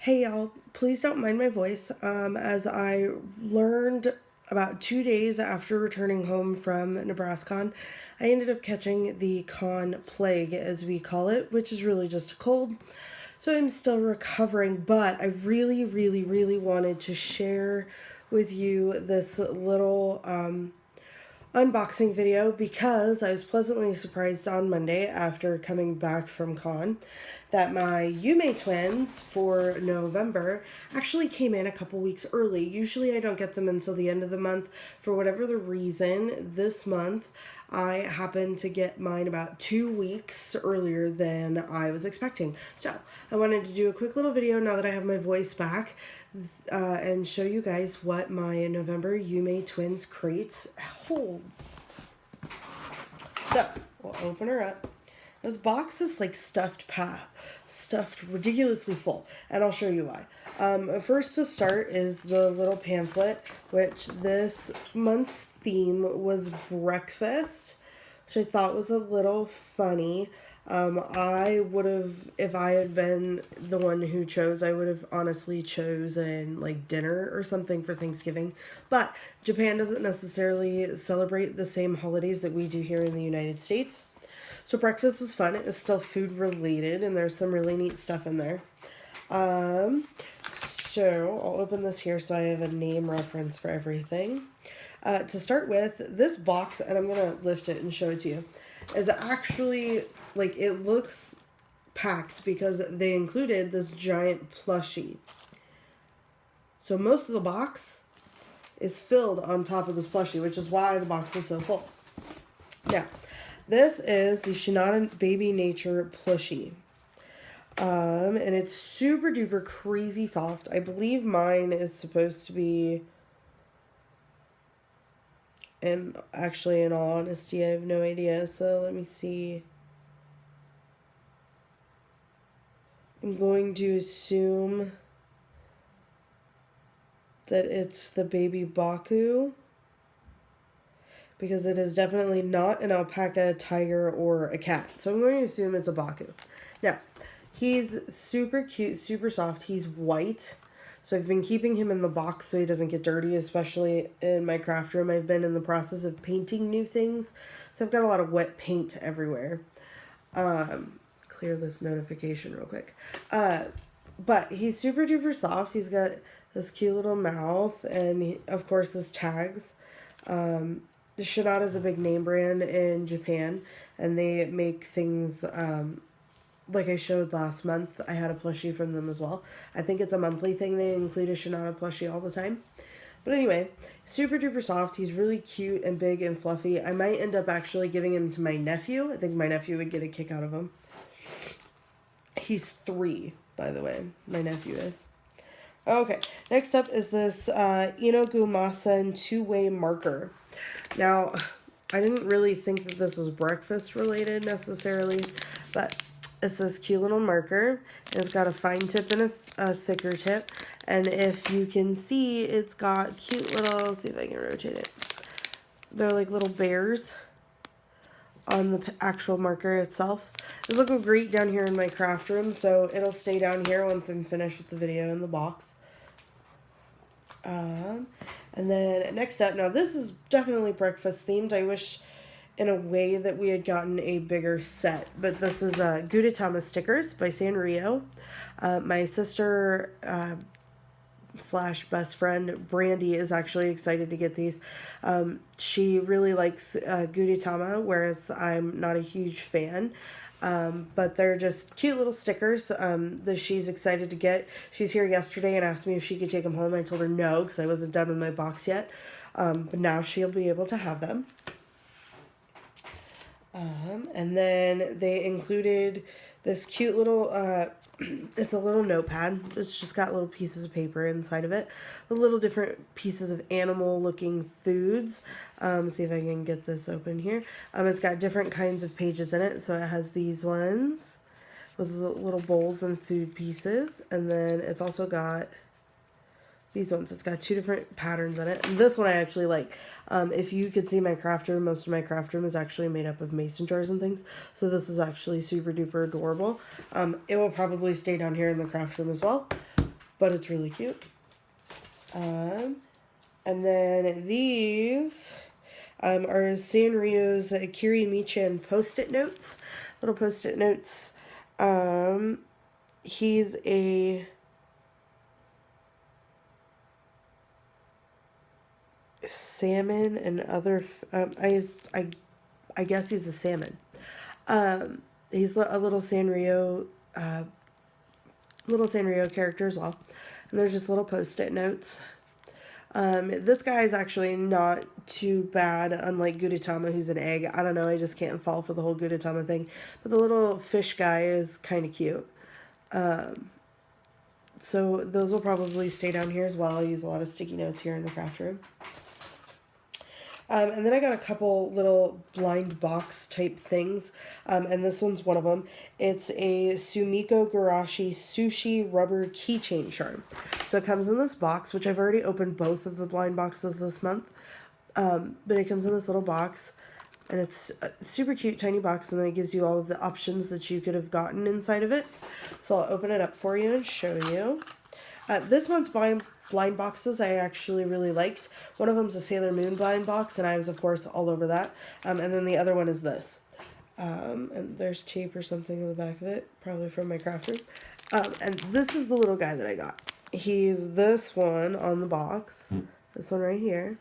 Hey y'all, please don't mind my voice. As I learned about 2 days after returning home from Nebraska, I ended up catching the con plague, as we call it, which is really just a cold. So I'm still recovering, but I really wanted to share with you this little unboxing video because I was pleasantly surprised on Monday after coming back from con that my YumeTwins for November actually came in a couple weeks early. Usually I don't get them until the end of the month. For whatever the reason, this month I happened to get mine about 2 weeks earlier than I was expecting. So I wanted to do a quick little video now that I have my voice back and show you guys what my November YumeTwins crates holds. So we'll open her up. This box is like stuffed ridiculously full, and I'll show you why. First to start is the little pamphlet, which this month's theme was breakfast, which I thought was a little funny. I would have, if I had been the one who chose, I would have honestly chosen like dinner or something for Thanksgiving. But Japan doesn't necessarily celebrate the same holidays that we do here in the United States. So breakfast was fun. It was still food related, and there's some really neat stuff in there. So I'll open this here so I have a name reference for everything. To start with, this box, and I'm going to lift it and show it to you, is actually, like, it looks packed because they included this giant plushie. So most of the box is filled on top of this plushie, which is why the box is so full. Now, this is the Shinada Baby Nature plushie. And it's super duper crazy soft. I believe mine is supposed to be, and actually in all honesty, I have no idea. So let me see. I'm going to assume that it's the baby Baku, because it is definitely not an alpaca, tiger, or a cat. So I'm going to assume it's a Baku. Now, he's super cute, super soft. He's white. So I've been keeping him in the box so he doesn't get dirty, especially in my craft room. I've been in the process of painting new things. So I've got a lot of wet paint everywhere. Clear this notification real quick. But he's super duper soft. He's got this cute little mouth and, of course, his tags. The Shinada is a big name brand in Japan, and they make things like I showed last month. I had a plushie from them as well. I think it's a monthly thing. They include a Shinada plushie all the time. But anyway, super duper soft. He's really cute and big and fluffy. I might end up actually giving him to my nephew. I think my nephew would get a kick out of him. He's 3, by the way. My nephew is. Okay, next up is this Inogumasen 2-way marker. Now, I didn't really think that this was breakfast related necessarily, but it's this cute little marker. It's got a fine tip and a thicker tip. And if you can see, it's got cute little, let's see if I can rotate it. They're like little bears on the actual marker itself. They look great down here in my craft room, so it'll stay down here once I'm finished with the video in the box. And then next up, now this is definitely breakfast themed. I wish in a way that we had gotten a bigger set, but this is Gudetama stickers by Sanrio. My sister slash best friend Brandy is actually excited to get these. She really likes Gudetama, whereas I'm not a huge fan. But they're just cute little stickers that she's excited to get. She's here yesterday and asked me if she could take them home. I told her no, because I wasn't done with my box yet. But now she'll be able to have them. And then they included this cute little, it's a little notepad. It's just got little pieces of paper inside of it. With little different pieces of animal looking foods. See if I can get this open here. It's got different kinds of pages in it. So it has these ones with little bowls and food pieces. And then it's also got these ones. It's got 2 different patterns in it. And this one I actually like. If you could see my craft room, most of my craft room is actually made up of mason jars and things. So this is actually super duper adorable. It will probably stay down here in the craft room as well. but it's really cute. And then these are Sanrio's Kirimichi Post-it notes. Little Post-it notes. He's a salmon and other... I guess he's a salmon. He's a little Sanrio character as well. And there's just little Post-it notes. This guy is actually not too bad, unlike Gudetama, who's an egg. I don't know, I just can't fall for the whole Gudetama thing. But the little fish guy is kind of cute. So those will probably stay down here as well. I use a lot of sticky notes here in the craft room. And then I got a couple little blind box type things, and this one's one of them. It's a Sumiko Garashi Sushi Rubber Keychain Charm. So it comes in this box, which I've already opened both of the blind boxes this month, but it comes in this little box, and it's a super cute tiny box, and then it gives you all of the options that you could have gotten inside of it. So I'll open it up for you and show you. This month's blind boxes I actually really liked. One of them's a Sailor Moon blind box, and I was, of course, all over that. And then the other one is this. And there's tape or something in the back of it, probably from my craft room. And this is the little guy that I got. He's this one on the box. This one right here.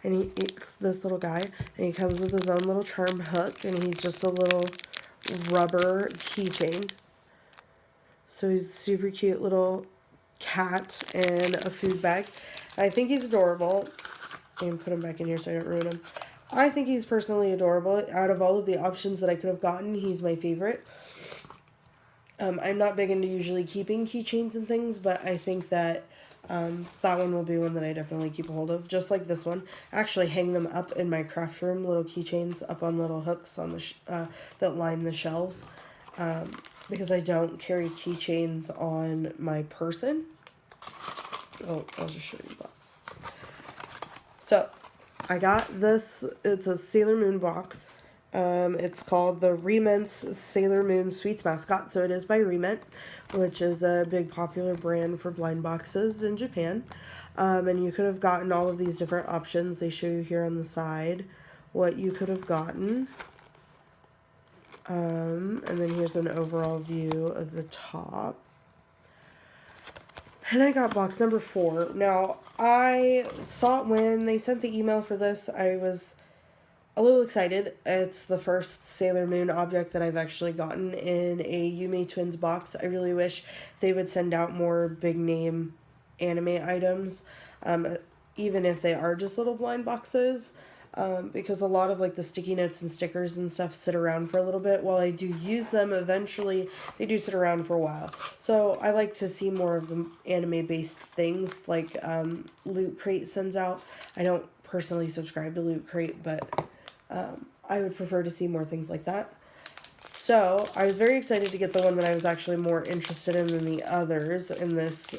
And it's this little guy. And he comes with his own little charm hook. And he's just a little rubber keychain. So he's a super cute little cat and a food bag. I think he's adorable. And put him back in here so I don't ruin him. I think he's personally adorable. Out of all of the options that I could have gotten, he's my favorite. I'm not big into usually keeping keychains and things, but I think that that one will be one that I definitely keep a hold of. Just like this one. I actually hang them up in my craft room, little keychains up on little hooks on the that line the shelves. Because I don't carry keychains on my person. Oh, I'll just show you the box. So, I got this. It's a Sailor Moon box. It's called the Rement's Sailor Moon Sweets Mascot. So it is by Rement, which is a big popular brand for blind boxes in Japan. And you could have gotten all of these different options. They show you here on the side what you could have gotten. And then here's an overall view of the top. And I got box number 4. Now, I saw it when they sent the email for this. I was a little excited. It's the first Sailor Moon object that I've actually gotten in a YumeTwins box. I really wish they would send out more big name anime items, even if they are just little blind boxes. Because a lot of like the sticky notes and stickers and stuff sit around for a little bit. While I do use them, eventually they do sit around for a while. So I like to see more of the anime based things like Loot Crate sends out. I don't personally subscribe to Loot Crate, but I would prefer to see more things like that. So I was very excited to get the one that I was actually more interested in than the others in this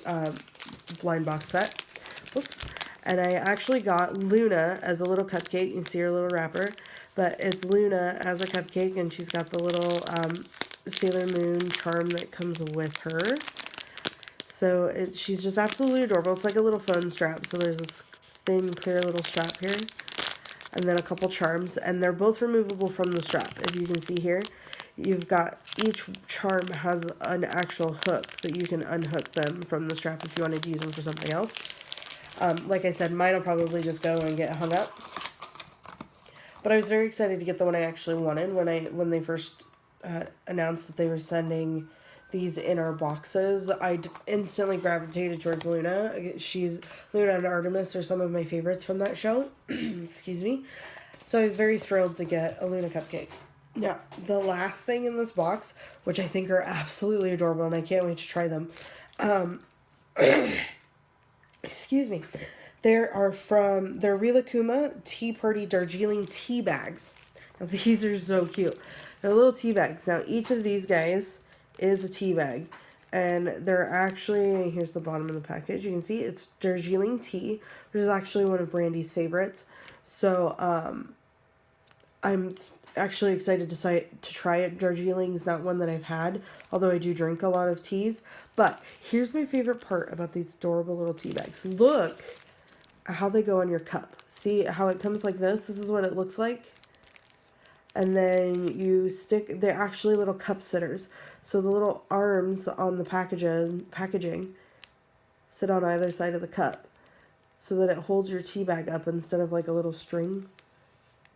blind box set. Whoops. And I actually got Luna as a little cupcake. You can see her little wrapper. But it's Luna as a cupcake, and she's got the little Sailor Moon charm that comes with her. So she's just absolutely adorable. It's like a little phone strap. So there's this thin, clear little strap here. And then a couple charms. And they're both removable from the strap. If you can see here, you've got each charm has an actual hook that you can unhook them from the strap if you wanted to use them for something else. Like I said, mine will probably just go and get hung up. But I was very excited to get the one I actually wanted when they first announced that they were sending these in our boxes. I instantly gravitated towards Luna. Luna and Artemis are some of my favorites from that show. Excuse me. So I was very thrilled to get a Luna cupcake. Now, the last thing in this box, which I think are absolutely adorable, and I can't wait to try them. Excuse me. They're Rilakuma Tea Party Darjeeling tea bags. Now, these are so cute. They're little tea bags. Now, each of these guys is a tea bag. And they're actually, here's the bottom of the package. You can see it's Darjeeling tea, which is actually one of Brandy's favorites. So, I'm actually excited to try it. Darjeeling's not one that I've had, although I do drink a lot of teas. But here's my favorite part about these adorable little tea bags. Look at how they go on your cup. See how it comes like this? This is what it looks like. And then you stick, they're actually little cup sitters. So the little arms on the packaging sit on either side of the cup so that it holds your tea bag up instead of like a little string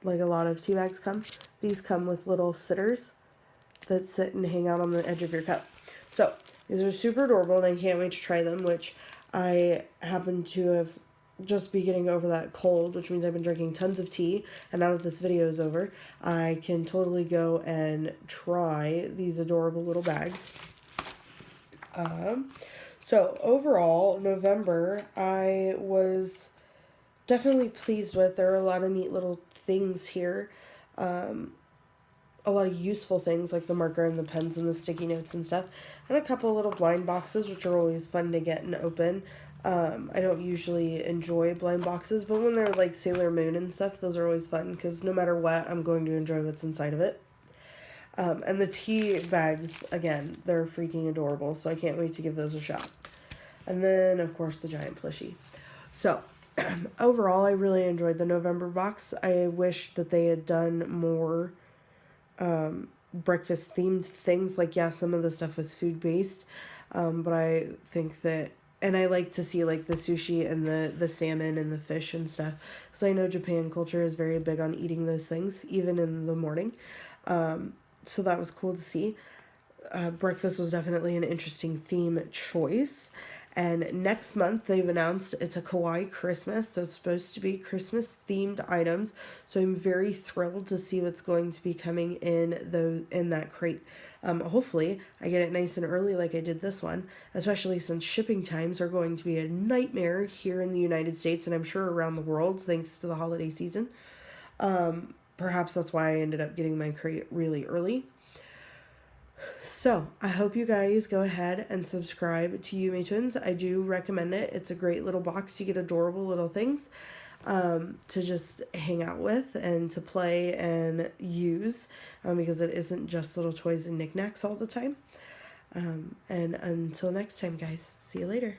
like a lot of tea bags come. These come with little sitters that sit and hang out on the edge of your cup. So these are super adorable and I can't wait to try them, which I happen to have just be getting over that cold, which means I've been drinking tons of tea, and now that this video is over, I can totally go and try these adorable little bags. So overall, November, I was definitely pleased with. There are a lot of neat little things here. A lot of useful things like the marker and the pens and the sticky notes and stuff. And a couple little blind boxes, which are always fun to get and open. I don't usually enjoy blind boxes, but when they're like Sailor Moon and stuff, those are always fun because no matter what, I'm going to enjoy what's inside of it. And the tea bags, again, they're freaking adorable, so I can't wait to give those a shot. And then, of course, the giant plushie. So, overall, I really enjoyed the November box. I wish that they had done more breakfast-themed things. Like, yeah, some of the stuff was food-based, but I think that... And I like to see, like, the sushi and the salmon and the fish and stuff. Because I know Japan culture is very big on eating those things, even in the morning. So that was cool to see. Breakfast was definitely an interesting theme choice. And next month, they've announced it's a kawaii Christmas, so it's supposed to be Christmas-themed items. So I'm very thrilled to see what's going to be coming in that crate. Hopefully, I get it nice and early like I did this one, especially since shipping times are going to be a nightmare here in the United States, and I'm sure around the world, thanks to the holiday season. Perhaps that's why I ended up getting my crate really early. So, I hope you guys go ahead and subscribe to YumeTwins. I do recommend it. It's a great little box. You get adorable little things to just hang out with and to play and use because it isn't just little toys and knickknacks all the time. And until next time, guys, see you later.